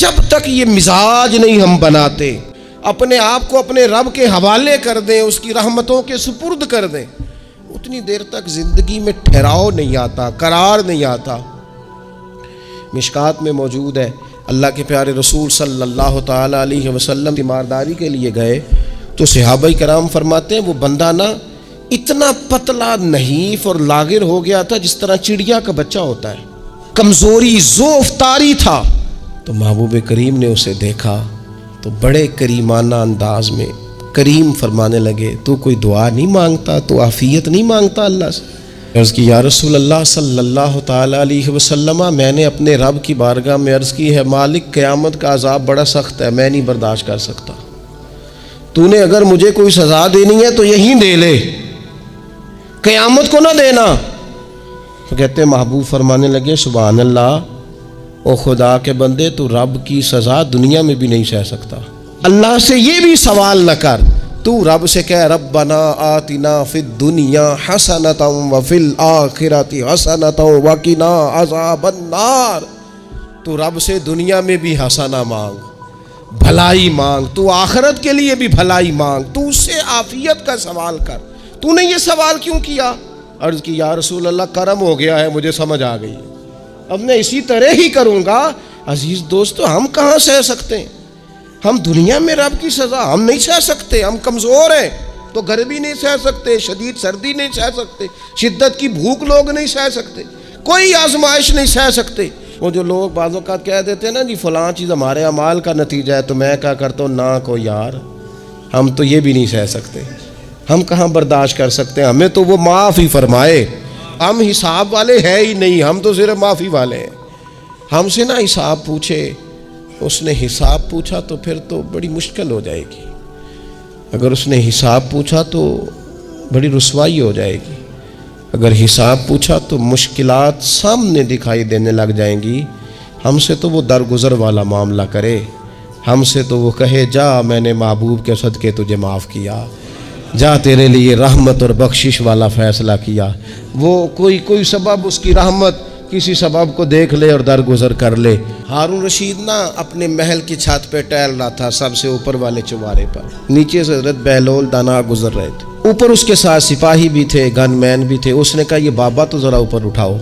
جب تک یہ مزاج نہیں ہم بناتے، اپنے آپ کو اپنے رب کے حوالے کر دیں، اس کی رحمتوں کے سپرد کر دیں، اتنی دیر تک زندگی میں ٹھہراؤ نہیں آتا، قرار نہیں آتا۔ مشکات میں موجود ہے، اللہ کے پیارے رسول صلی اللہ تعالیٰ علیہ وسلم تیمارداری کے لیے گئے تو صحابہ کرام فرماتے ہیں وہ بندہ نا اتنا پتلا نحیف اور لاغر ہو گیا تھا جس طرح چڑیا کا بچہ ہوتا ہے، کمزوری ضعف طاری تھا۔ تو محبوب کریم نے اسے دیکھا تو بڑے کریمانہ انداز میں کریم فرمانے لگے، تو کوئی دعا نہیں مانگتا، تو عافیت نہیں مانگتا اللہ سے؟ عرض کی یا رسول اللہ صلی اللہ تعالیٰ علیہ وسلم، میں نے اپنے رب کی بارگاہ میں عرض کی ہے مالک قیامت کا عذاب بڑا سخت ہے، میں نہیں برداشت کر سکتا، تو نے اگر مجھے کوئی سزا دینی ہے تو یہیں دے لے، قیامت کو نہ دینا۔ تو کہتے ہیں محبوب فرمانے لگے سبحان اللہ، او خدا کے بندے تو رب کی سزا دنیا میں بھی نہیں سہ سکتا، اللہ سے یہ بھی سوال نہ کر، تو رب سے کہہ ربنا آتنا فی الدنیا حسنۃ وفی الآخرۃ حسنۃ وقنا عذاب النار۔ تو رب سے دنیا میں بھی حسنہ مانگ، بھلائی مانگ، تو آخرت کے لیے بھی بھلائی مانگ، تو اس سے عافیت کا سوال کر۔ تو نے یہ سوال کیوں کیا؟ عرض کی یا رسول اللہ کرم ہو گیا ہے، مجھے سمجھ آ گئی، اب میں اسی طرح ہی کروں گا۔ عزیز دوستو، ہم کہاں سہ سکتے ہیں؟ ہم دنیا میں رب کی سزا ہم نہیں سہ سکتے، ہم کمزور ہیں تو گرمی نہیں سہ سکتے، شدید سردی نہیں سہ سکتے، شدت کی بھوک لوگ نہیں سہ سکتے، کوئی آزمائش نہیں سہ سکتے۔ وہ جو لوگ بعض اوقات کہہ دیتے ہیں نا جی فلاں چیز ہمارے اعمال کا نتیجہ ہے، تو میں کیا کرتا ہوں، نہ کو یار، ہم تو یہ بھی نہیں سہ سکتے، ہم کہاں برداشت کر سکتے ہیں، ہمیں تو وہ معاف ہی فرمائے، ہم حساب والے ہیں ہی نہیں، ہم تو صرف معافی والے ہیں۔ ہم سے نہ حساب پوچھے، اس نے حساب پوچھا تو پھر تو بڑی مشکل ہو جائے گی، اگر اس نے حساب پوچھا تو بڑی رسوائی ہو جائے گی، اگر حساب پوچھا تو مشکلات سامنے دکھائی دینے لگ جائیں گی۔ ہم سے تو وہ درگزر والا معاملہ کرے، ہم سے تو وہ کہے جا میں نے محبوب کے صدقے تجھے معاف کیا، جا تیرے لیے رحمت اور بخشش والا فیصلہ کیا۔ وہ کوئی سبب اس کی رحمت کسی سبب کو دیکھ لے اور درگزر کر لے۔ ہارون رشید نا اپنے محل کی چھت پہ ٹہل رہا تھا، سب سے اوپر والے چوبارے پر، نیچے سے حضرت بہلول دانا گزر رہے تھے، اوپر اس کے ساتھ سپاہی بھی تھے، گن مین بھی تھے۔ اس نے کہا یہ بابا تو ذرا اوپر اٹھاؤ۔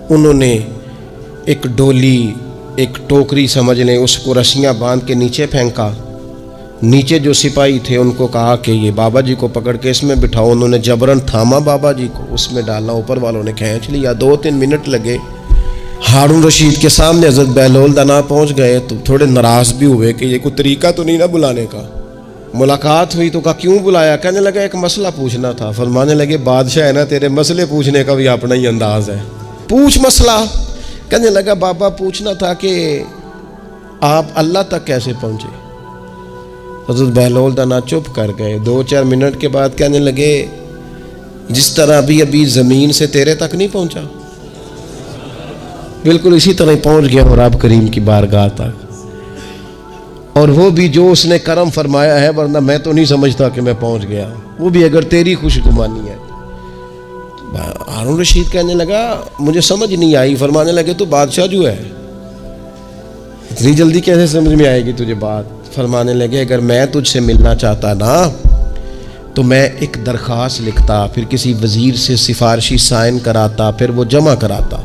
انہوں نے ایک ڈولی، ایک ٹوکری سمجھ لیں، اس کو رسیاں باندھ کے نیچے پھینکا۔ نیچے جو سپاہی تھے ان کو کہا کہ یہ بابا جی کو پکڑ کے اس میں بٹھاؤ، انہوں نے جبرن تھاما بابا جی کو، اس میں ڈالنا، اوپر والوں نے کھینچ لیا۔ 2-3 منٹ لگے۔ ہارون رشید کے سامنے حضرت بہلول دانا پہنچ گئے تو تھوڑے ناراض بھی ہوئے کہ یہ کوئی طریقہ تو نہیں نا بلانے کا۔ ملاقات ہوئی تو کہا کیوں بلایا؟ کہنے لگا ایک مسئلہ پوچھنا تھا۔ فرمانے لگے بادشاہ ہے نا، تیرے مسئلے پوچھنے کا بھی اپنا ہی انداز ہے، پوچھ مسئلہ۔ کہنے لگا بابا پوچھنا تھا کہ آپ اللہ تک کیسے پہنچے؟ حضرت بہلول دانا چپ کر گئے۔ 2-4 منٹ کے بعد کہنے لگے جس طرح ابھی زمین سے تیرے تک نہیں پہنچا، بالکل اسی طرح پہنچ گیا اور رب کریم کی بارگاہ تک، اور وہ بھی جو اس نے کرم فرمایا ہے، ورنہ میں تو نہیں سمجھتا کہ میں پہنچ گیا، وہ بھی اگر تیری خوش گمانی ہے۔ ہارون رشید کہنے لگا مجھے سمجھ نہیں آئی۔ فرمانے لگے تو بادشاہ جو ہے اتنی جلدی کیسے سمجھ میں آئے گی تجھے بات؟ فرمانے لگے اگر میں تجھ سے ملنا چاہتا نا تو میں ایک درخواست لکھتا، پھر کسی وزیر سے سفارشی سائن کراتا، پھر وہ جمع کراتا،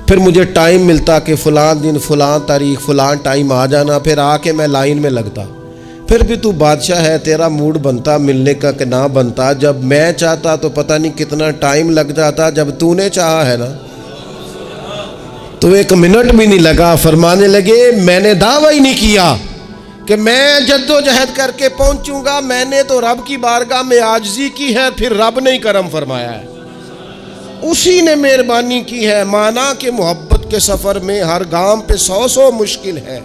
پھر مجھے ٹائم ملتا کہ فلاں دن فلاں تاریخ فلاں ٹائم آ جانا، پھر آ کے میں لائن میں لگتا۔ پھر بھی تو بادشاہ ہے، تیرا موڈ بنتا ملنے کا کہ نہ بنتا، جب میں چاہتا تو پتہ نہیں کتنا ٹائم لگ جاتا، جب تو نے چاہا ہے نا تو 1 منٹ بھی نہیں لگا۔ فرمانے لگے میں نے دعویٰ ہی نہیں کیا کہ میں جد و جہد کر کے پہنچوں گا، میں نے تو رب کی بارگاہ میں عاجزی کی ہے، پھر رب نے ہی کرم فرمایا ہے، اسی نے مہربانی کی ہے۔ مانا کہ محبت کے سفر میں ہر گام پہ 100 مشکل ہے،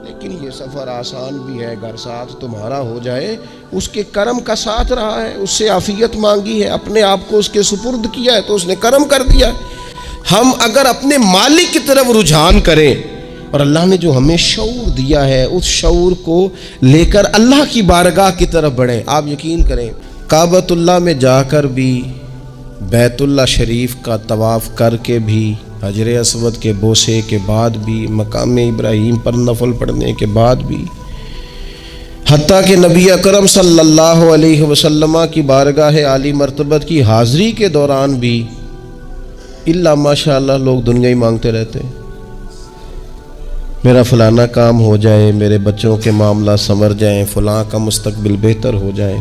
لیکن یہ سفر آسان بھی ہے، اگر ساتھ تمہارا ہو جائے۔ اس کے کرم کا ساتھ رہا ہے، اس سے عافیت مانگی ہے، اپنے آپ کو اس کے سپرد کیا ہے تو اس نے کرم کر دیا۔ ہم اگر اپنے مالک کی طرف رجحان کریں اور اللہ نے جو ہمیں شعور دیا ہے اس شعور کو لے کر اللہ کی بارگاہ کی طرف بڑھیں، آپ یقین کریں کعبۃ اللہ میں جا کر بھی، بیت اللہ شریف کا طواف کر کے بھی، حجر اسود کے بوسے کے بعد بھی، مقام ابراہیم پر نفل پڑھنے کے بعد بھی، حتیٰ کہ نبی اکرم صلی اللہ علیہ وسلم کی بارگاہ عالی مرتبت کی حاضری کے دوران بھی الا ماشاء اللہ لوگ دنیا ہی مانگتے رہتے ہیں۔ میرا فلانا کام ہو جائے، میرے بچوں کے معاملہ سنور جائیں، فلاں کا مستقبل بہتر ہو جائے۔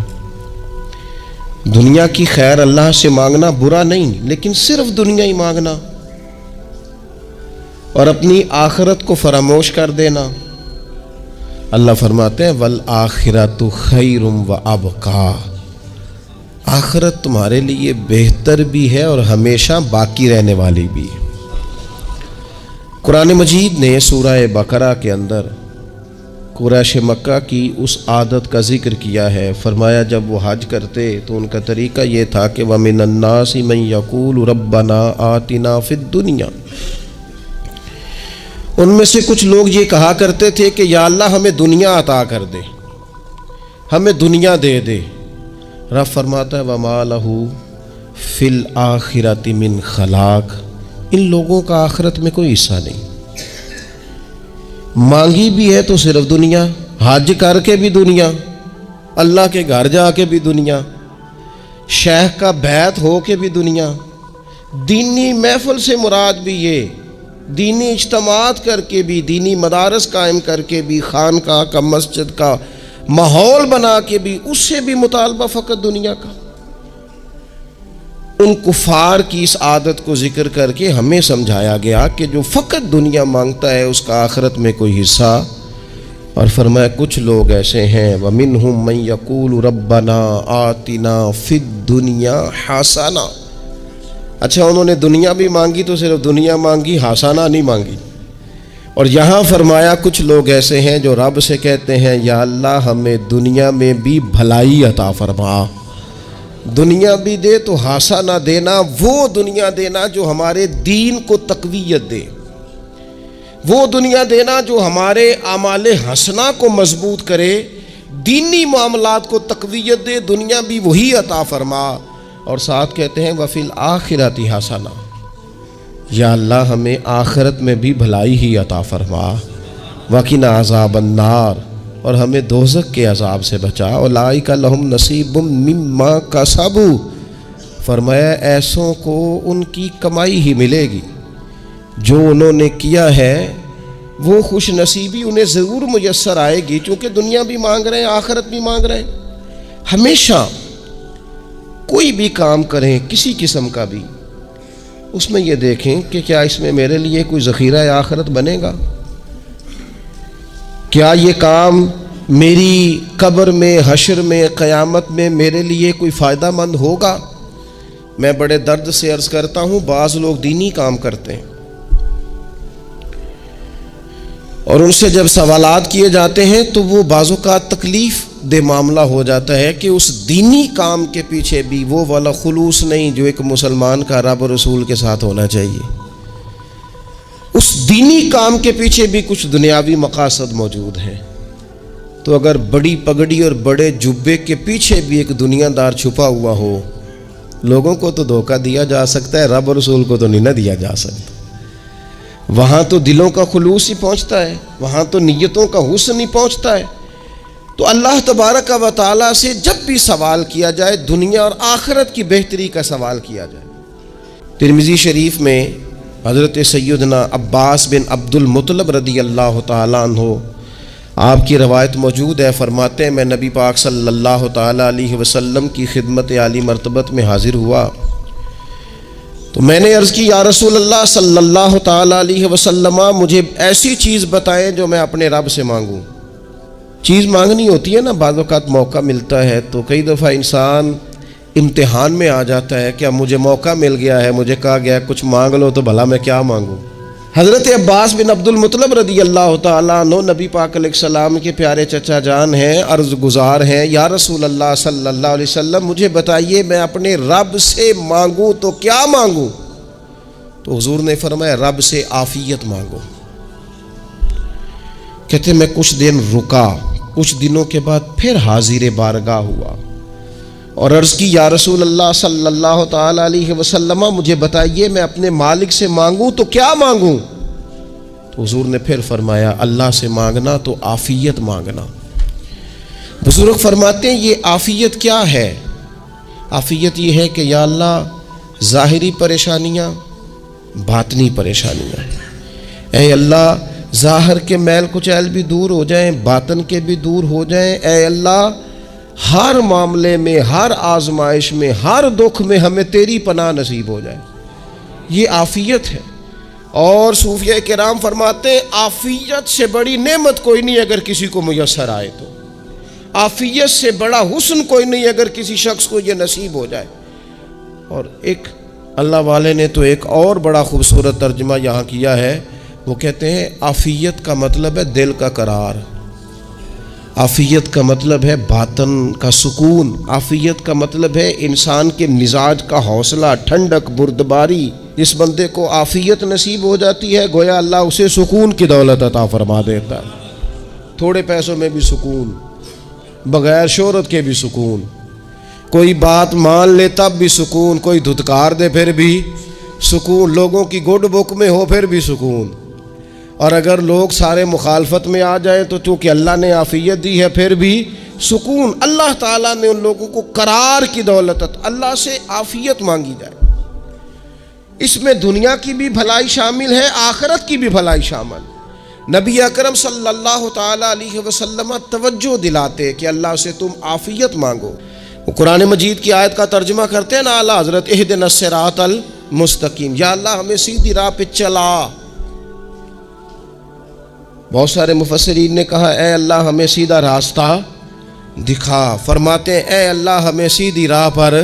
دنیا کی خیر اللہ سے مانگنا برا نہیں، لیکن صرف دنیا ہی مانگنا اور اپنی آخرت کو فراموش کر دینا۔ اللہ فرماتے ہیں والآخرۃ خیر وابقیٰ، آخرت تمہارے لیے بہتر بھی ہے اور ہمیشہ باقی رہنے والی بھی۔ قرآن مجید نے سورہ بقرہ کے اندر قریش مکہ کی اس عادت کا ذکر کیا ہے۔ فرمایا جب وہ حج کرتے تو ان کا طریقہ یہ تھا کہ وَمِنَ النَّاسِ مَن يَقُولُ رَبَّنَا آتِنَا فِي الدُّنْيَا، ان میں سے کچھ لوگ یہ کہا کرتے تھے کہ یا اللہ ہمیں دنیا عطا کر دے، ہمیں دنیا دے دے۔ رب فرماتا ہے وَمَا لَهُ فِي الْآخِرَةِ مِنْ خَلَاقٍ، ان لوگوں کا آخرت میں کوئی حصہ نہیں۔ مانگی بھی ہے تو صرف دنیا، حج کر کے بھی دنیا، اللہ کے گھر جا کے بھی دنیا، شیخ کا بیعت ہو کے بھی دنیا، دینی محفل سے مراد بھی یہ، دینی اجتماعات کر کے بھی، دینی مدارس قائم کر کے بھی، خانقاہ کا مسجد کا ماحول بنا کے بھی، اس سے بھی مطالبہ فقط دنیا کا۔ ان کفار کی اس عادت کو ذکر کر کے ہمیں سمجھایا گیا کہ جو فقط دنیا مانگتا ہے اس کا آخرت میں کوئی حصہ، اور فرمایا کچھ لوگ ایسے ہیں وَمِنْهُمْ مَنْ يَقُولُ رَبَّنَا آتِنَا فِي الدُّنْيَا حَسَنَةً، اچھا انہوں نے دنیا بھی مانگی تو صرف دنیا مانگی، حسنہ نہیں مانگی۔ اور یہاں فرمایا کچھ لوگ ایسے ہیں جو رب سے کہتے ہیں یا اللہ ہمیں دنیا میں بھی بھلائی عطا فرما، دنیا بھی دے تو حسنہ دینا، وہ دنیا دینا جو ہمارے دین کو تقویت دے، وہ دنیا دینا جو ہمارے اعمال حسنہ کو مضبوط کرے، دینی معاملات کو تقویت دے، دنیا بھی وہی عطا فرما۔ اور ساتھ کہتے ہیں وَفِي الْآخِرَةِ حَسَنَةً، یا اللہ ہمیں آخرت میں بھی بھلائی ہی عطا فرما، وَقِنَا عَذَابَ النَّارِ، اور ہمیں دوزخ کے عذاب سے بچا، اولئک لہم نصیب مما کسبوا، فرمایا ایسوں کو ان کی کمائی ہی ملے گی، جو انہوں نے کیا ہے وہ خوش نصیبی انہیں ضرور میسر آئے گی، چونکہ دنیا بھی مانگ رہے ہیں، آخرت بھی مانگ رہے ہیں۔ ہمیشہ کوئی بھی کام کریں کسی قسم کا بھی، اس میں یہ دیکھیں کہ کیا اس میں میرے لیے کوئی ذخیرہ آخرت بنے گا، کیا یہ کام میری قبر میں، حشر میں، قیامت میں میرے لیے کوئی فائدہ مند ہوگا۔ میں بڑے درد سے عرض کرتا ہوں بعض لوگ دینی کام کرتے ہیں اور ان سے جب سوالات کیے جاتے ہیں تو وہ بعض اوقات تکلیف دہ معاملہ ہو جاتا ہے کہ اس دینی کام کے پیچھے بھی وہ والا خلوص نہیں جو ایک مسلمان کا رب اور رسول کے ساتھ ہونا چاہیے، اس دینی کام کے پیچھے بھی کچھ دنیاوی مقاصد موجود ہیں۔ تو اگر بڑی پگڑی اور بڑے جبے کے پیچھے بھی ایک دنیا دار چھپا ہوا ہو، لوگوں کو تو دھوکہ دیا جا سکتا ہے، رب اور رسول کو تو نہیں نہ دیا جا سکتا۔ وہاں تو دلوں کا خلوص ہی پہنچتا ہے، وہاں تو نیتوں کا حسن ہی پہنچتا ہے۔ تو اللہ تبارک و تعالیٰ سے جب بھی سوال کیا جائے دنیا اور آخرت کی بہتری کا سوال کیا جائے۔ ترمذی شریف میں حضرت سیدنا عباس بن عبد المطلب رضی اللہ تعالیٰ عنہ آپ کی روایت موجود ہے، فرماتے ہیں میں نبی پاک صلی اللہ تعالیٰ علیہ وسلم کی خدمت عالی مرتبت میں حاضر ہوا تو میں نے عرض کی یا رسول اللہ صلی اللہ تعالیٰ علیہ وسلم مجھے ایسی چیز بتائیں جو میں اپنے رب سے مانگوں۔ چیز مانگنی ہوتی ہے نا، بعض اوقات موقع ملتا ہے تو کئی دفعہ انسان امتحان میں آ جاتا ہے کہ اب مجھے موقع مل گیا ہے، مجھے کہا گیا کچھ مانگ لو تو بھلا میں کیا مانگوں۔ حضرت عباس بن عبد المطلب رضی اللہ تعالیٰ عنہ نبی پاک علیہ السلام کے پیارے چچا جان ہیں، عرض گزار ہیں یا رسول اللہ صلی اللہ علیہ وسلم مجھے بتائیے میں اپنے رب سے مانگوں تو کیا مانگوں؟ تو حضور نے فرمایا رب سے عافیت مانگو۔ کہتے میں کچھ دن رکا، کچھ دنوں کے بعد پھر حاضر بارگاہ ہوا، اور عرض کی یا رسول اللہ صلی اللہ تعالی علیہ وسلم مجھے بتائیے میں اپنے مالک سے مانگوں تو کیا مانگوں؟ تو حضور نے پھر فرمایا اللہ سے مانگنا تو عافیت مانگنا۔ بزرگ فرماتے ہیں یہ عافیت کیا ہے؟ عافیت یہ ہے کہ یا اللہ ظاہری پریشانیاں، باطنی پریشانیاں، اے اللہ ظاہر کے میل کچیل بھی دور ہو جائیں، باطن کے بھی دور ہو جائیں، اے اللہ ہر معاملے میں، ہر آزمائش میں، ہر دکھ میں ہمیں تیری پناہ نصیب ہو جائے۔ یہ عافیت ہے۔ اور صوفیہ کرام فرماتے ہیں عافیت سے بڑی نعمت کوئی نہیں اگر کسی کو میسر آئے تو، عافیت سے بڑا حسن کوئی نہیں اگر کسی شخص کو یہ نصیب ہو جائے۔ اور ایک اللہ والے نے تو ایک اور بڑا خوبصورت ترجمہ یہاں کیا ہے، وہ کہتے ہیں عافیت کا مطلب ہے دل کا قرار، عافیت کا مطلب ہے باطن کا سکون، عافیت کا مطلب ہے انسان کے مزاج کا حوصلہ، ٹھنڈک، بردباری۔ جس بندے کو عافیت نصیب ہو جاتی ہے گویا اللہ اسے سکون کی دولت عطا فرما دیتا ہے، تھوڑے پیسوں میں بھی سکون، بغیر شہرت کے بھی سکون، کوئی بات مان لے تب بھی سکون، کوئی دھتکار دے پھر بھی سکون، لوگوں کی گڈ بک میں ہو پھر بھی سکون، اور اگر لوگ سارے مخالفت میں آ جائیں تو چونکہ اللہ نے عافیت دی ہے پھر بھی سکون۔ اللہ تعالیٰ نے ان لوگوں کو قرار کی دولت، اللہ سے عافیت مانگی جائے، اس میں دنیا کی بھی بھلائی شامل ہے، آخرت کی بھی بھلائی شامل۔ نبی اکرم صلی اللہ تعالی علیہ وسلم توجہ دلاتے کہ اللہ سے تم عافیت مانگو۔ وہ قرآن مجید کی آیت کا ترجمہ کرتے ہیں نا اعلیٰ حضرت اہدنا الصراط المستقیم، یا اللہ ہمیں سیدھی راہ پہ چلا۔ بہت سارے مفسرین نے کہا اے اللہ ہمیں سیدھا راستہ دکھا، فرماتے ہیں اے اللہ ہمیں سیدھی راہ پر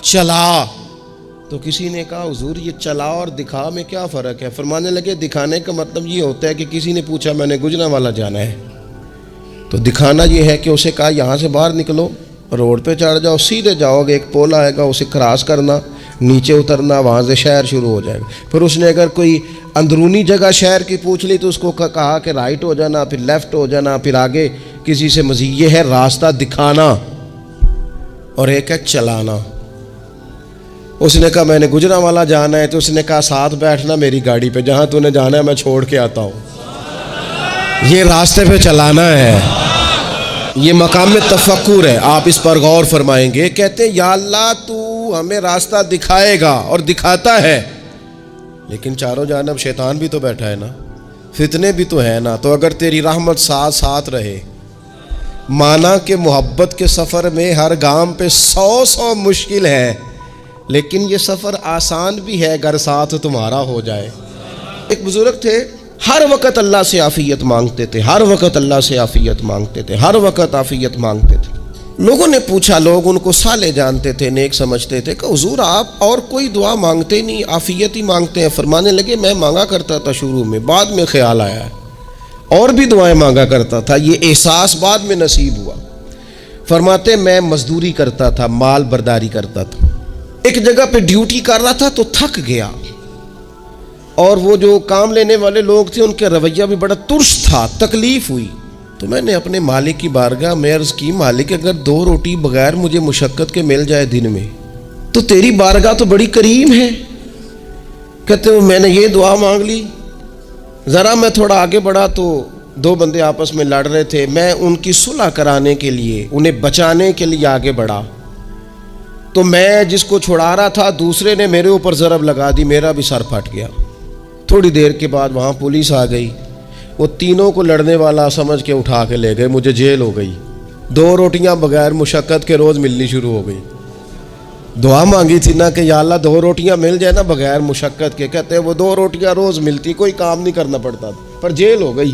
چلا۔ تو کسی نے کہا حضور یہ چلا اور دکھا میں کیا فرق ہے؟ فرمانے لگے دکھانے کا مطلب یہ ہوتا ہے کہ کسی نے پوچھا میں نے گجرانوالہ جانا ہے، تو دکھانا یہ ہے کہ اسے کہا یہاں سے باہر نکلو، روڈ پہ چڑھ جاؤ، سیدھے جاؤ گے، ایک پول آئے گا اسے کراس کرنا، نیچے اترنا، وہاں سے شہر شروع ہو جائے گا۔ پھر اس نے اگر کوئی اندرونی جگہ شہر کی پوچھ لی تو اس کو کہا کہ رائٹ ہو جانا، پھر لیفٹ ہو جانا، پھر آگے کسی سے مزید۔ یہ ہے راستہ دکھانا، اور ایک ہے چلانا۔ اس نے کہا میں نے گجرانوالہ جانا ہے، تو اس نے کہا ساتھ بیٹھنا میری گاڑی پہ، جہاں تو نے جانا ہے میں چھوڑ کے آتا ہوں۔ یہ راستے پہ چلانا ہے، یہ مقام تفکر ہے، آپ اس پر غور فرمائیں گے۔ کہتے ہیں یا اللہ تو ہمیں راستہ دکھائے گا اور دکھاتا ہے، لیکن چاروں جانب شیطان بھی تو بیٹھا ہے نا، فتنے بھی تو ہے نا، تو اگر تیری رحمت ساتھ ساتھ رہے، مانا کہ محبت کے سفر میں ہر گام پہ 100 مشکل ہے، لیکن یہ سفر آسان بھی ہے اگر ساتھ تمہارا ہو جائے۔ ایک بزرگ تھے، ہر وقت اللہ سے عافیت مانگتے تھے، ہر وقت اللہ سے عافیت مانگتے تھے، ہر وقت عافیت مانگتے تھے۔ لوگوں نے پوچھا، لوگ ان کو صالح جانتے تھے، نیک سمجھتے تھے کہ حضور آپ اور کوئی دعا مانگتے نہیں، عافیت ہی مانگتے ہیں۔ فرمانے لگے میں مانگا کرتا تھا شروع میں، بعد میں خیال آیا اور بھی دعائیں مانگا کرتا تھا، یہ احساس بعد میں نصیب ہوا۔ فرماتے میں مزدوری کرتا تھا، مال برداری کرتا تھا، ایک جگہ پہ ڈیوٹی کر رہا تھا تو تھک گیا، اور وہ جو کام لینے والے لوگ تھے ان کے رویہ بھی بڑا ترس تھا، تکلیف ہوئی۔ تو میں نے اپنے مالک کی بارگاہ میں عرض کی مالک اگر 2 روٹی بغیر مجھے مشقت کے مل جائے دن میں تو تیری بارگاہ تو بڑی کریم ہے۔ کہتے ہیں میں نے یہ دعا مانگ لی، ذرا میں تھوڑا آگے بڑھا تو 2 بندے آپس میں لڑ رہے تھے، میں ان کی صلح کرانے کے لیے، انہیں بچانے کے لیے آگے بڑھا، تو میں جس کو چھڑا رہا تھا دوسرے نے میرے اوپر ضرب لگا دی، میرا بھی سر پھٹ گیا۔ تھوڑی دیر کے بعد وہاں پولیس آ گئی، وہ تینوں کو لڑنے والا سمجھ کے اٹھا کے لے گئے، مجھے جیل ہو گئی۔ 2 روٹیاں بغیر مشقت کے روز ملنی شروع ہو گئی۔ دعا مانگی تھی نا کہ یا اللہ 2 روٹیاں مل جائے نا بغیر مشقت کے، کہتے ہیں وہ 2 روٹیاں روز ملتی، کوئی کام نہیں کرنا پڑتا، پر جیل ہو گئی۔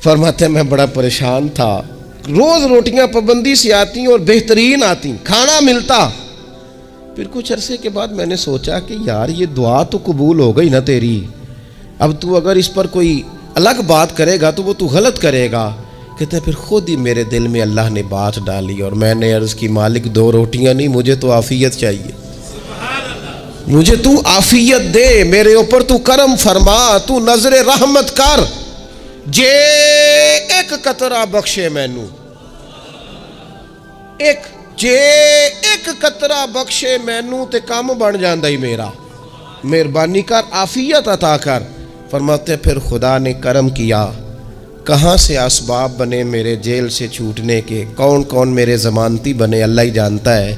فرماتے میں بڑا پریشان تھا، روز روٹیاں پابندی سے آتی اور بہترین آتی، کھانا ملتا۔ پھر کچھ عرصے کے بعد میں نے سوچا کہ یار یہ دعا تو قبول ہو گئی نا تیری، اب تو اگر اس پر کوئی الگ بات کرے گا تو وہ تو غلط کرے گا۔ کہتے ہیں پھر خود ہی میرے دل میں اللہ نے بات ڈالی اور میں نے عرض کی مالک 2 روٹیاں نہیں، مجھے تو عافیت چاہیے، مجھے تو عافیت دے، میرے اوپر تو کرم فرما، تو نظر رحمت کر، جے ایک قطرہ بخشے مینوں، ایک جے ایک قطرہ بخشے مینوں تے کام بن جاندا ہی میرا، مہربانی کر عافیت عطا کر۔ فرماتے پھر خدا نے کرم کیا، کہاں سے اسباب بنے میرے جیل سے چھوٹنے کے، کون کون میرے ضمانتی بنے اللہ ہی جانتا ہے۔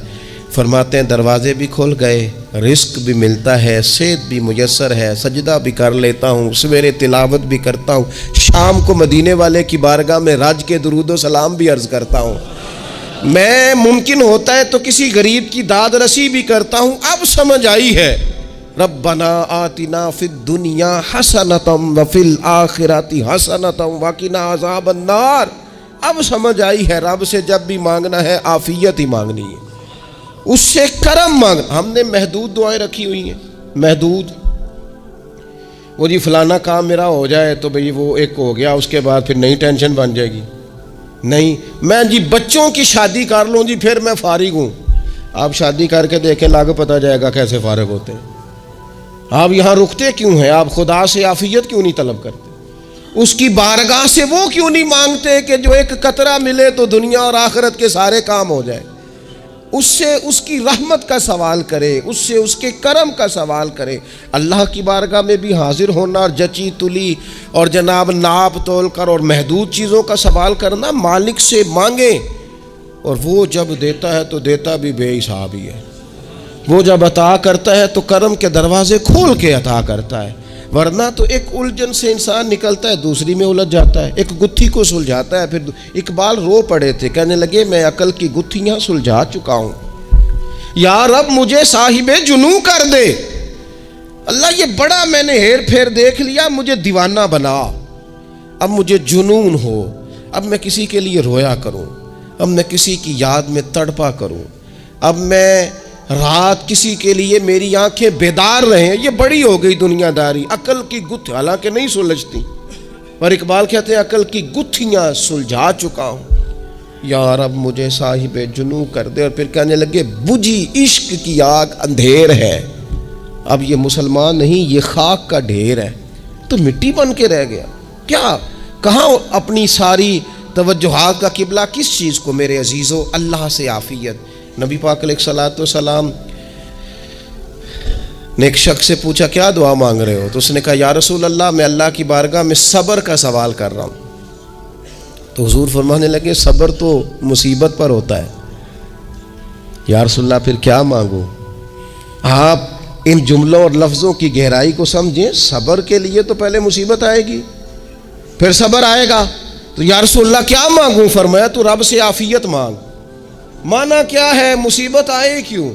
فرماتے ہیں دروازے بھی کھل گئے، رزق بھی ملتا ہے، صحت بھی میسر ہے، سجدہ بھی کر لیتا ہوں، سویرے تلاوت بھی کرتا ہوں، شام کو مدینے والے کی بارگاہ میں راج کے درود و سلام بھی عرض کرتا ہوں، میں ممکن ہوتا ہے تو کسی غریب کی داد رسی بھی کرتا ہوں۔ اب سمجھ آئی ہے ربنا آتنا فی الدنیا حسنۃ وفی الآخرۃ حسنۃ وقنا عذاب النار۔ اب سمجھ آئی ہے رب سے جب بھی مانگنا ہے عافیت ہی مانگنی ہے، اس سے کرم مانگ۔ ہم نے محدود دعائیں رکھی ہوئی ہیں، محدود، وہ جی فلانا کام میرا ہو جائے تو بھئی وہ ایک ہو گیا، اس کے بعد پھر نئی ٹینشن بن جائے گی، نہیں میں جی بچوں کی شادی کر لوں جی پھر میں فارغ ہوں۔ آپ شادی کر کے دیکھیں لاگ پتہ جائے گا کیسے فارغ ہوتے ہیں۔ آپ یہاں رکتے کیوں ہیں؟ آپ خدا سے عافیت کیوں نہیں طلب کرتے؟ اس کی بارگاہ سے وہ کیوں نہیں مانگتے کہ جو ایک قطرہ ملے تو دنیا اور آخرت کے سارے کام ہو جائے؟ اس سے اس کی رحمت کا سوال کرے، اس سے اس کے کرم کا سوال کرے۔ اللہ کی بارگاہ میں بھی حاضر ہونا اور جچی تلی اور جناب ناپ تول کر اور محدود چیزوں کا سوال کرنا، مالک سے مانگیں، اور وہ جب دیتا ہے تو دیتا بھی بے حساب ہی ہے۔ وہ جب عطا کرتا ہے تو کرم کے دروازے کھول کے عطا کرتا ہے، ورنہ تو ایک الجھن سے انسان نکلتا ہے دوسری میں الجھ جاتا ہے، ایک گتھی کو سلجھاتا ہے۔ پھر اقبال رو پڑے تھے، کہنے لگے میں عقل کی گتھیاں سلجھا چکا ہوں، یا رب مجھے صاحب جنوں کر دے۔ اللہ یہ بڑا میں نے ہیر پھیر دیکھ لیا، مجھے دیوانہ بنا، اب مجھے جنون ہو، اب میں کسی کے لیے رویا کروں، اب میں کسی کی یاد میں تڑپا کروں، اب میں رات کسی کے لیے میری آنکھیں بیدار رہیں۔ یہ بڑی ہو گئی دنیا داری، عقل کی گتھی حالانکہ نہیں سلجھتی، پر اقبال کہتے ہیں عقل کی گتھیاں سلجھا چکا ہوں، یا رب مجھے صاحب جنوں کر دے۔ اور پھر کہنے لگے بجھی عشق کی آگ اندھیر ہے، اب یہ مسلمان نہیں یہ خاک کا ڈھیر ہے، تو مٹی بن کے رہ گیا۔ کیا کہاں اپنی ساری توجہات کا قبلہ کس چیز کو میرے عزیزو؟ اللہ سے عافیت۔ نبی پاک علیہ الصلوۃ والسلام نے ایک شخص سے پوچھا کیا دعا مانگ رہے ہو؟ تو اس نے کہا یا رسول اللہ میں اللہ کی بارگاہ میں صبر کا سوال کر رہا ہوں۔ تو حضور فرمانے لگے صبر تو مصیبت پر ہوتا ہے۔ یا رسول اللہ پھر کیا مانگوں؟ آپ ان جملوں اور لفظوں کی گہرائی کو سمجھیں، صبر کے لیے تو پہلے مصیبت آئے گی پھر صبر آئے گا۔ تو یا رسول اللہ کیا مانگوں؟ فرمایا تو رب سے عافیت مانگ۔ مانا کیا ہے؟ مصیبت آئے کیوں؟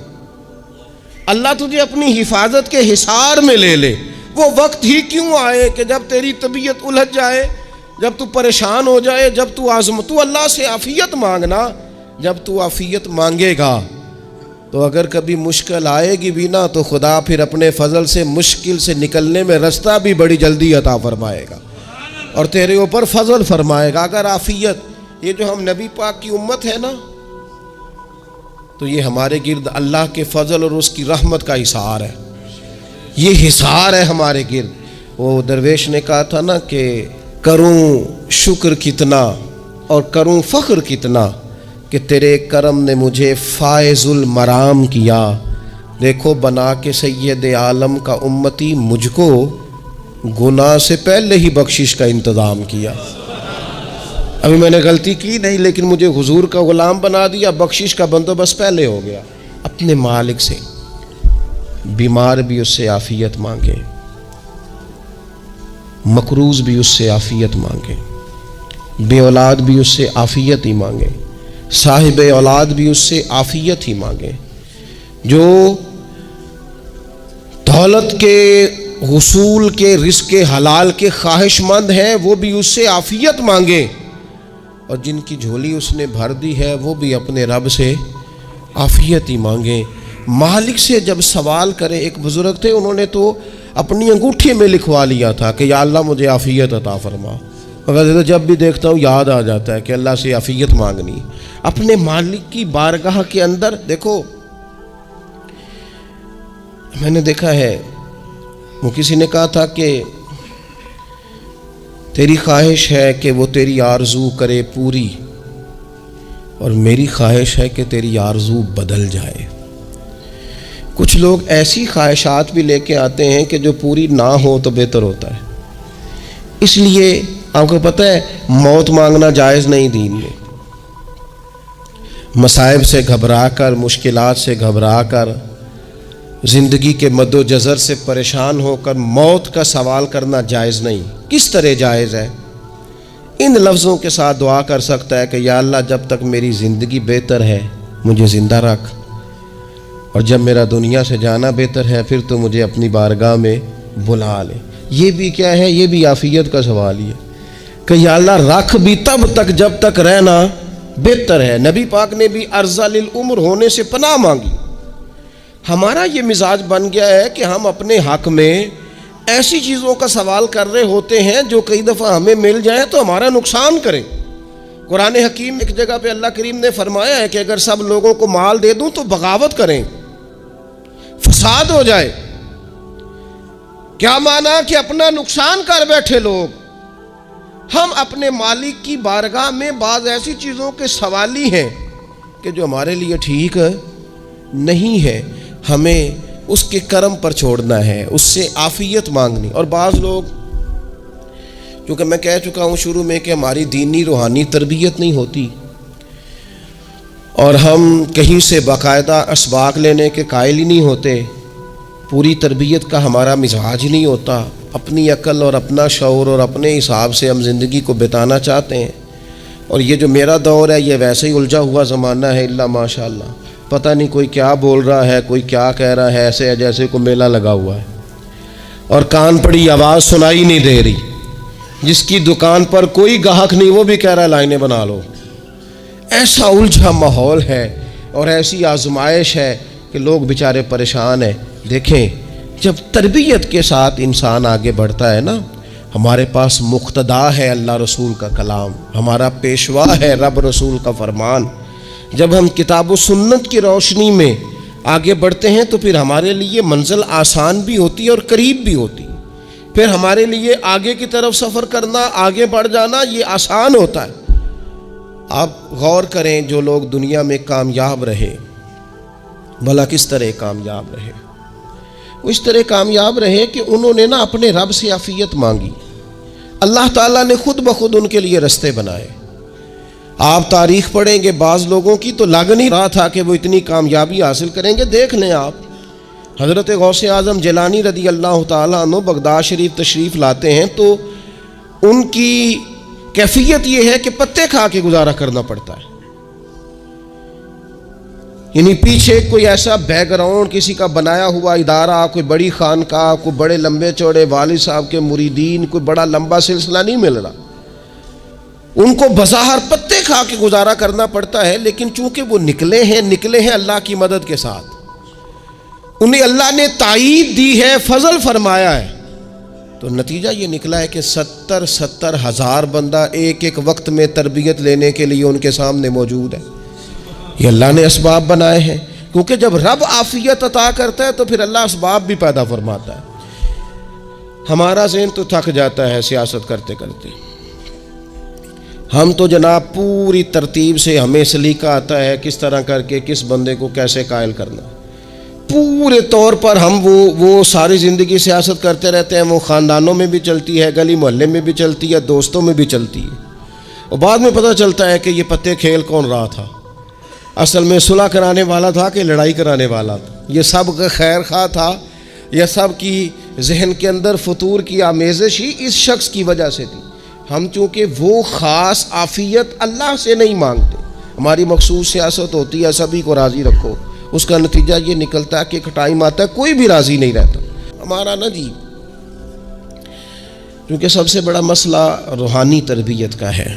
اللہ تجھے اپنی حفاظت کے حصار میں لے لے، وہ وقت ہی کیوں آئے کہ جب تیری طبیعت الجھ جائے، جب تو پریشان ہو جائے، جب تو اللہ سے عافیت مانگنا۔ جب تو عافیت مانگے گا تو اگر کبھی مشکل آئے گی بھی نا تو خدا پھر اپنے فضل سے مشکل سے نکلنے میں رستہ بھی بڑی جلدی عطا فرمائے گا اور تیرے اوپر فضل فرمائے گا۔ اگر عافیت، یہ جو ہم نبی پاک کی امت ہے نا، تو یہ ہمارے گرد اللہ کے فضل اور اس کی رحمت کا حصار ہے، یہ حصار ہے ہمارے گرد۔ وہ درویش نے کہا تھا نا کہ کروں شکر کتنا اور کروں فخر کتنا کہ تیرے کرم نے مجھے فائز المرام کیا، دیکھو بنا کے سید عالم کا امتی مجھ کو گناہ سے پہلے ہی بخشش کا انتظام کیا۔ ابھی میں نے غلطی کی نہیں لیکن مجھے حضور کا غلام بنا دیا، بخشش کا بندوبست پہلے ہو گیا۔ اپنے مالک سے بیمار بھی اس سے عافیت مانگے، مقروض بھی اس سے عافیت مانگے، بے اولاد بھی اس سے عافیت ہی مانگے، صاحب اولاد بھی اس سے عافیت ہی مانگے، جو دولت کے حصول کے رزق حلال کے خواہش مند ہیں وہ بھی اس سے عافیت مانگے، اور جن کی جھولی اس نے بھر دی ہے وہ بھی اپنے رب سے عافیت ہی مانگیں۔ مالک سے جب سوال کرے، ایک بزرگ تھے انہوں نے تو اپنی انگوٹھی میں لکھوا لیا تھا کہ یا اللہ مجھے عافیت عطا فرما، مگر جب بھی دیکھتا ہوں یاد آ جاتا ہے کہ اللہ سے عافیت مانگنی۔ اپنے مالک کی بارگاہ کے اندر دیکھو، میں نے دیکھا ہے وہ کسی نے کہا تھا کہ تیری خواہش ہے کہ وہ تیری آرزو کرے پوری، اور میری خواہش ہے کہ تیری آرزو بدل جائے۔ کچھ لوگ ایسی خواہشات بھی لے کے آتے ہیں کہ جو پوری نہ ہو تو بہتر ہوتا ہے۔ اس لیے آپ کو پتہ ہے موت مانگنا جائز نہیں دین میں۔ مصائب سے گھبرا کر، مشکلات سے گھبرا کر، زندگی کے مد و جزر سے پریشان ہو کر موت کا سوال کرنا جائز نہیں۔ کس طرح جائز ہے؟ ان لفظوں کے ساتھ دعا کر سکتا ہے کہ یا اللہ جب تک میری زندگی بہتر ہے مجھے زندہ رکھ، اور جب میرا دنیا سے جانا بہتر ہے پھر تو مجھے اپنی بارگاہ میں بلا لے۔ یہ بھی کیا ہے؟ یہ بھی عافیت کا سوال ہی ہے کہ یا اللہ رکھ بھی تب تک جب تک رہنا بہتر ہے۔ نبی پاک نے بھی ارذل العمر ہونے سے پناہ مانگی۔ ہمارا یہ مزاج بن گیا ہے کہ ہم اپنے حق میں ایسی چیزوں کا سوال کر رہے ہوتے ہیں جو کئی دفعہ ہمیں مل جائیں تو ہمارا نقصان کریں۔ قرآن حکیم ایک جگہ پہ اللہ کریم نے فرمایا ہے کہ اگر سب لوگوں کو مال دے دوں تو بغاوت کریں، فساد ہو جائے۔ کیا مانا کہ اپنا نقصان کر بیٹھے لوگ۔ ہم اپنے مالک کی بارگاہ میں بعض ایسی چیزوں کے سوالی ہیں کہ جو ہمارے لیے ٹھیک نہیں ہے، ہمیں اس کے کرم پر چھوڑنا ہے، اس سے عافیت مانگنی۔ اور بعض لوگ، کیونکہ میں کہہ چکا ہوں شروع میں کہ ہماری دینی روحانی تربیت نہیں ہوتی، اور ہم کہیں سے باقاعدہ اسباق لینے کے قائل ہی نہیں ہوتے، پوری تربیت کا ہمارا مزاج نہیں ہوتا، اپنی عقل اور اپنا شعور اور اپنے حساب سے ہم زندگی کو بتانا چاہتے ہیں۔ اور یہ جو میرا دور ہے یہ ویسے ہی الجھا ہوا زمانہ ہے، اللہ ماشاء اللہ، پتہ نہیں کوئی کیا بول رہا ہے، کوئی کیا کہہ رہا ہے، ایسے ہے جیسے کوئی میلہ لگا ہوا ہے، اور کان پڑی آواز سنائی نہیں دے رہی۔ جس کی دکان پر کوئی گاہک نہیں وہ بھی کہہ رہا ہے لائنیں بنا لو۔ ایسا الجھا ماحول ہے اور ایسی آزمائش ہے کہ لوگ بیچارے پریشان ہیں۔ دیکھیں جب تربیت کے ساتھ انسان آگے بڑھتا ہے نا، ہمارے پاس مقتدا ہے اللہ رسول کا کلام، ہمارا پیشوا ہے رب رسول کا فرمان۔ جب ہم کتاب و سنت کی روشنی میں آگے بڑھتے ہیں تو پھر ہمارے لیے منزل آسان بھی ہوتی ہے اور قریب بھی ہوتی ہے۔ پھر ہمارے لیے آگے کی طرف سفر کرنا، آگے بڑھ جانا یہ آسان ہوتا ہے۔ آپ غور کریں جو لوگ دنیا میں کامیاب رہے، بھلا کس طرح کامیاب رہے؟ وہ اس طرح کامیاب رہے کہ انہوں نے نا اپنے رب سے عافیت مانگی، اللہ تعالیٰ نے خود بخود ان کے لیے رستے بنائے۔ آپ تاریخ پڑھیں گے بعض لوگوں کی تو لگ نہیں رہا تھا کہ وہ اتنی کامیابی حاصل کریں گے۔ دیکھ لیں آپ، حضرت غوث اعظم جیلانی رضی اللہ تعالیٰ عنہ بغداد شریف تشریف لاتے ہیں تو ان کی کیفیت یہ ہے کہ پتے کھا کے گزارا کرنا پڑتا ہے، یعنی پیچھے کوئی ایسا بیک گراؤنڈ کسی کا بنایا ہوا ادارہ، کوئی بڑی خانقاہ، کوئی بڑے لمبے چوڑے والد صاحب کے مریدین، کوئی بڑا لمبا سلسلہ نہیں مل رہا۔ ان کو بظاہر پتے کھا کے گزارا کرنا پڑتا ہے، لیکن چونکہ وہ نکلے ہیں اللہ کی مدد کے ساتھ، انہیں اللہ نے تائید دی ہے، فضل فرمایا ہے، تو نتیجہ یہ نکلا ہے کہ 70 ہزار بندہ ایک ایک وقت میں تربیت لینے کے لیے ان کے سامنے موجود ہے۔ یہ اللہ نے اسباب بنائے ہیں، کیونکہ جب رب عافیت عطا کرتا ہے تو پھر اللہ اسباب بھی پیدا فرماتا ہے۔ ہمارا ذہن تو تھک جاتا ہے سیاست کرتے کرتے، ہم تو جناب پوری ترتیب سے ہمیں سلیقہ آتا ہے کس طرح کر کے کس بندے کو کیسے قائل کرنا، پورے طور پر ہم وہ ساری زندگی سیاست کرتے رہتے ہیں۔ وہ خاندانوں میں بھی چلتی ہے، گلی محلے میں بھی چلتی ہے، دوستوں میں بھی چلتی ہے، اور بعد میں پتہ چلتا ہے کہ یہ پتے کھیل کون رہا تھا، اصل میں صلح کرانے والا تھا کہ لڑائی کرانے والا تھا، یہ سب کا خیر خواہ تھا، یہ سب کی ذہن کے اندر فطور کی آمیزش ہی اس شخص کی وجہ سے تھی۔ ہم چونکہ وہ خاص عافیت اللہ سے نہیں مانگتے، ہماری مخصوص سیاست ہوتی ہے سبھی کو راضی رکھو، اس کا نتیجہ یہ نکلتا ہے کہ ایک ٹائم آتا ہے کوئی بھی راضی نہیں رہتا۔ ہمارا نا جی کیونکہ سب سے بڑا مسئلہ روحانی تربیت کا ہے،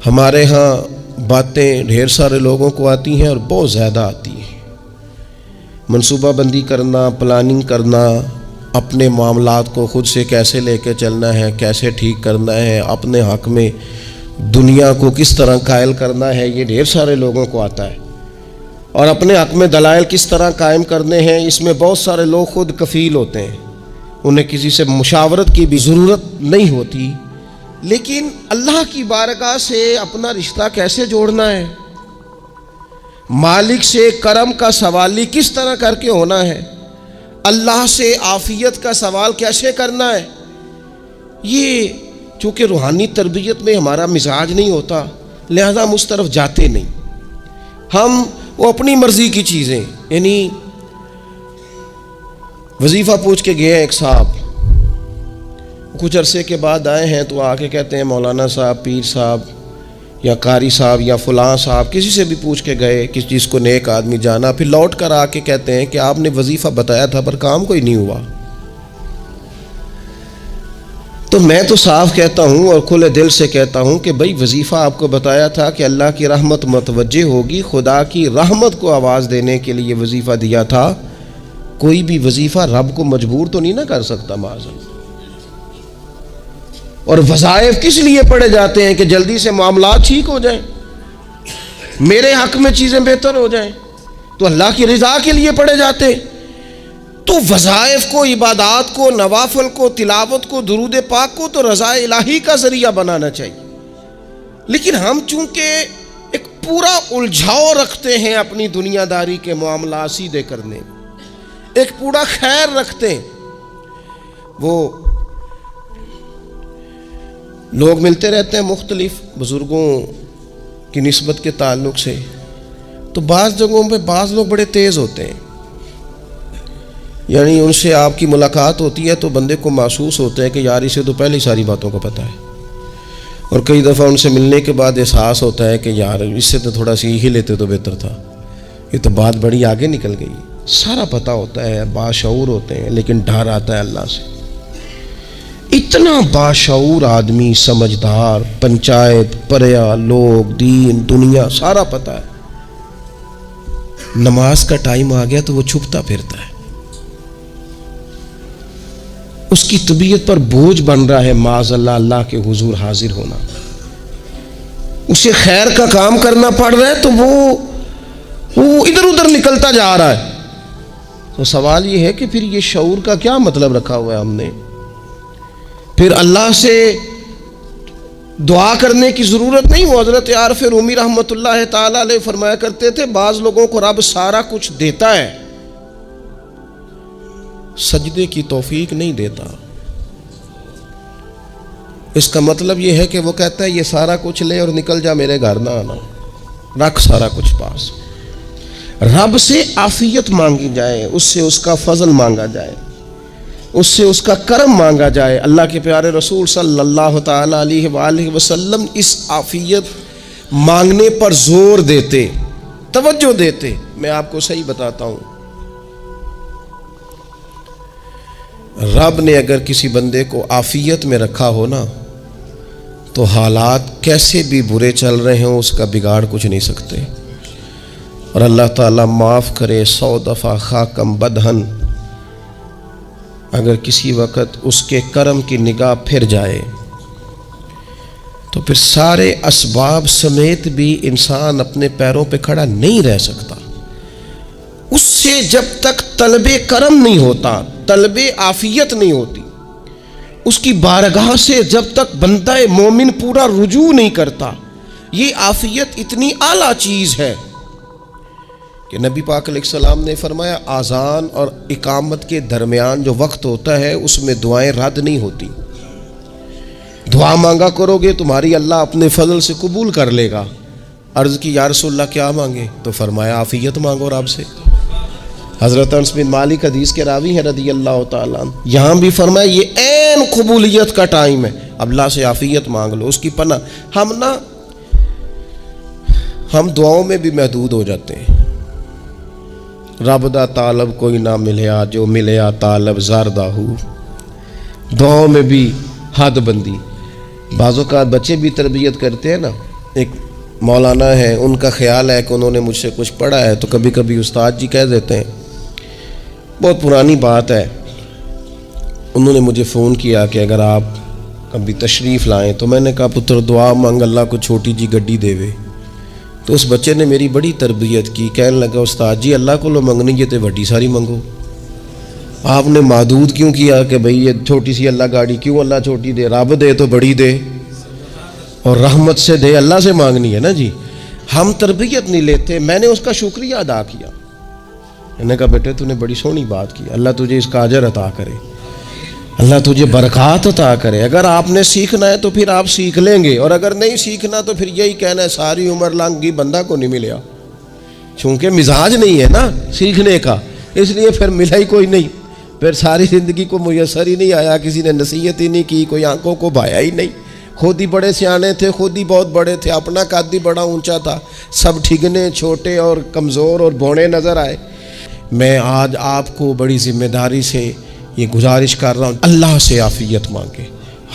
ہمارے ہاں باتیں ڈھیر سارے لوگوں کو آتی ہیں اور بہت زیادہ آتی ہیں، منصوبہ بندی کرنا، پلاننگ کرنا، اپنے معاملات کو خود سے کیسے لے کے چلنا ہے، کیسے ٹھیک کرنا ہے، اپنے حق میں دنیا کو کس طرح قائل کرنا ہے، یہ ڈھیر سارے لوگوں کو آتا ہے، اور اپنے حق میں دلائل کس طرح قائم کرنے ہیں، اس میں بہت سارے لوگ خود کفیل ہوتے ہیں، انہیں کسی سے مشاورت کی بھی ضرورت نہیں ہوتی، لیکن اللہ کی بارگاہ سے اپنا رشتہ کیسے جوڑنا ہے، مالک سے کرم کا سوالی کس طرح کر کے ہونا ہے، اللہ سے عافیت کا سوال کیسے کرنا ہے، یہ چونکہ روحانی تربیت میں ہمارا مزاج نہیں ہوتا، لہذا ہم اس طرف جاتے نہیں. ہم وہ اپنی مرضی کی چیزیں، یعنی وظیفہ پوچھ کے گئے ہیں ایک صاحب، کچھ عرصے کے بعد آئے ہیں تو آ کے کہتے ہیں مولانا صاحب، پیر صاحب یا قاری صاحب یا فلاں صاحب، کسی سے بھی پوچھ کے گئے کس چیز کو نیک آدمی جانا، پھر لوٹ کر آ کے کہتے ہیں کہ آپ نے وظیفہ بتایا تھا پر کام کوئی نہیں ہوا. تو میں تو صاف کہتا ہوں اور کھلے دل سے کہتا ہوں کہ بھئی وظیفہ آپ کو بتایا تھا کہ اللہ کی رحمت متوجہ ہوگی، خدا کی رحمت کو آواز دینے کے لیے وظیفہ دیا تھا. کوئی بھی وظیفہ رب کو مجبور تو نہیں نہ کر سکتا معاذ اللہ. اور وظائف کس لیے پڑھے جاتے ہیں کہ جلدی سے معاملات ٹھیک ہو جائیں، میرے حق میں چیزیں بہتر ہو جائیں، تو اللہ کی رضا کے لیے پڑھے جاتے ہیں. تو وظائف کو، عبادات کو، نوافل کو، تلاوت کو، درود پاک کو تو رضا الہی کا ذریعہ بنانا چاہیے. لیکن ہم چونکہ ایک پورا الجھاؤ رکھتے ہیں اپنی دنیا داری کے معاملات سیدھے کرنے، ایک پورا خیر رکھتے ہیں. وہ لوگ ملتے رہتے ہیں مختلف بزرگوں کی نسبت کے تعلق سے، تو بعض جگہوں پہ بعض لوگ بڑے تیز ہوتے ہیں، یعنی ان سے آپ کی ملاقات ہوتی ہے تو بندے کو محسوس ہوتا ہے کہ یار اسے تو پہلے ہی ساری باتوں کا پتہ ہے، اور کئی دفعہ ان سے ملنے کے بعد احساس ہوتا ہے کہ یار اس سے تو تھوڑا سی ہی لیتے تو بہتر تھا، یہ تو بات بڑی آگے نکل گئی. سارا پتہ ہوتا ہے، باشعور ہوتے ہیں، لیکن ڈر آتا ہے اللہ سے. اتنا باشعور آدمی، سمجھدار، پنچایت، پریا، لوگ، دین، دنیا سارا پتہ ہے، نماز کا ٹائم آ گیا تو وہ چھپتا پھرتا ہے. اس کی طبیعت پر بوجھ بن رہا ہے معاذ اللہ اللہ کے حضور حاضر ہونا، اسے خیر کا کام کرنا پڑ رہا ہے تو وہ ادھر ادھر نکلتا جا رہا ہے. تو سوال یہ ہے کہ پھر یہ شعور کا کیا مطلب رکھا ہوا ہے ہم نے؟ پھر اللہ سے دعا کرنے کی ضرورت نہیں. وہ حضرت عارف رومی رحمۃ اللہ تعالی علیہ فرمایا کرتے تھے بعض لوگوں کو رب سارا کچھ دیتا ہے، سجدے کی توفیق نہیں دیتا. اس کا مطلب یہ ہے کہ وہ کہتا ہے یہ سارا کچھ لے اور نکل جا، میرے گھر نہ آنا، رکھ سارا کچھ پاس. رب سے عافیت مانگی جائے، اس سے اس کا فضل مانگا جائے، اس سے اس کا کرم مانگا جائے. اللہ کے پیارے رسول صلی اللہ تعالی علیہ وآلہ وسلم اس عافیت مانگنے پر زور دیتے، توجہ دیتے. میں آپ کو صحیح بتاتا ہوں، رب نے اگر کسی بندے کو عافیت میں رکھا ہو نا تو حالات کیسے بھی برے چل رہے ہوں اس کا بگاڑ کچھ نہیں سکتے. اور اللہ تعالیٰ معاف کرے 100 دفعہ خاکم بدہن، اگر کسی وقت اس کے کرم کی نگاہ پھر جائے تو پھر سارے اسباب سمیت بھی انسان اپنے پیروں پہ کھڑا نہیں رہ سکتا. اس سے جب تک طلب کرم نہیں ہوتا، طلب عافیت نہیں ہوتی، اس کی بارگاہ سے جب تک بندہ مومن پورا رجوع نہیں کرتا، یہ عافیت اتنی اعلیٰ چیز ہے کہ نبی پاک علیہ السلام نے فرمایا اذان اور اقامت کے درمیان جو وقت ہوتا ہے اس میں دعائیں رد نہیں ہوتی. دعا مانگا کرو گے تمہاری اللہ اپنے فضل سے قبول کر لے گا. عرض کی یا رسول اللہ کیا مانگے؟ تو فرمایا عافیت مانگو رب سے. حضرت انس بن مالک حدیث کے راوی ہیں رضی اللہ تعالیٰ عنہ، یہاں بھی فرمایا یہ عین قبولیت کا ٹائم ہے، اب اللہ سے عافیت مانگ لو، اس کی پناہ. ہم دعاؤں میں بھی محدود ہو جاتے ہیں. رب دا طالب کوئی نہ ملیا، جو ملیا طالب زردہ ہو. دعاؤں میں بھی حد بندی. بعض اوقات بچے بھی تربیت کرتے ہیں نا، ایک مولانا ہے، ان کا خیال ہے کہ انہوں نے مجھ سے کچھ پڑھا ہے تو کبھی کبھی استاد جی کہہ دیتے ہیں، بہت پرانی بات ہے، انہوں نے مجھے فون کیا کہ اگر آپ کبھی تشریف لائیں، تو میں نے کہا پتر دعا مانگ اللہ کو چھوٹی جی گڈی دے وے. تو اس بچے نے میری بڑی تربیت کی، کہنے لگا استاد جی اللہ کو لو منگنی یہ تو وڈی ساری منگو، آپ نے محدود کیوں کیا کہ بھئی یہ چھوٹی سی اللہ گاڑی کیوں اللہ چھوٹی دے، رب دے تو بڑی دے. اور رحمت سے دے اللہ سے مانگنی ہے نا جی. ہم تربیت نہیں لیتے. میں نے اس کا شکریہ ادا کیا. میں نے کہا بیٹے تو نے بڑی سونی بات کی, اللہ تجھے اس کا اجر عطا کرے, اللہ تجھے برکات عطا کرے. اگر آپ نے سیکھنا ہے تو پھر آپ سیکھ لیں گے, اور اگر نہیں سیکھنا تو پھر یہی کہنا ہے ساری عمر لانگی بندہ کو نہیں ملیا, چونکہ مزاج نہیں ہے نا سیکھنے کا, اس لیے پھر ملا ہی کوئی نہیں. پھر ساری زندگی کو میسر ہی نہیں آیا, کسی نے نصیحت ہی نہیں کی, کوئی آنکھوں کو بھایا ہی نہیں. خود ہی بڑے سیانے تھے, خود ہی بہت بڑے تھے, اپنا قد ہی بڑا اونچا تھا, سب ٹھگنے چھوٹے اور کمزور اور بونے نظر آئے. میں آج آپ کو بڑی ذمہ داری سے یہ گزارش کر رہا ہوں, اللہ سے عافیت مانگے,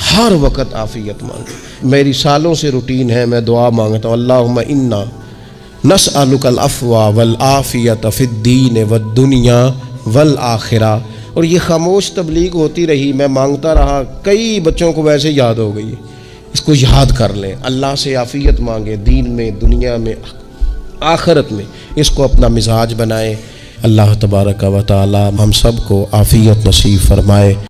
ہر وقت عافیت مانگے. میری سالوں سے روٹین ہے, میں دعا مانگتا ہوں اللہم انا نسألک العفو والعافیت فی الدین والدنیا والآخرہ. اور یہ خاموش تبلیغ ہوتی رہی, میں مانگتا رہا, کئی بچوں کو ویسے یاد ہو گئی. اس کو یاد کر لیں, اللہ سے عافیت مانگے, دین میں, دنیا میں, آخرت میں, اس کو اپنا مزاج بنائیں. اللہ تبارک و تعالی ہم سب کو عافیت نصیب فرمائے.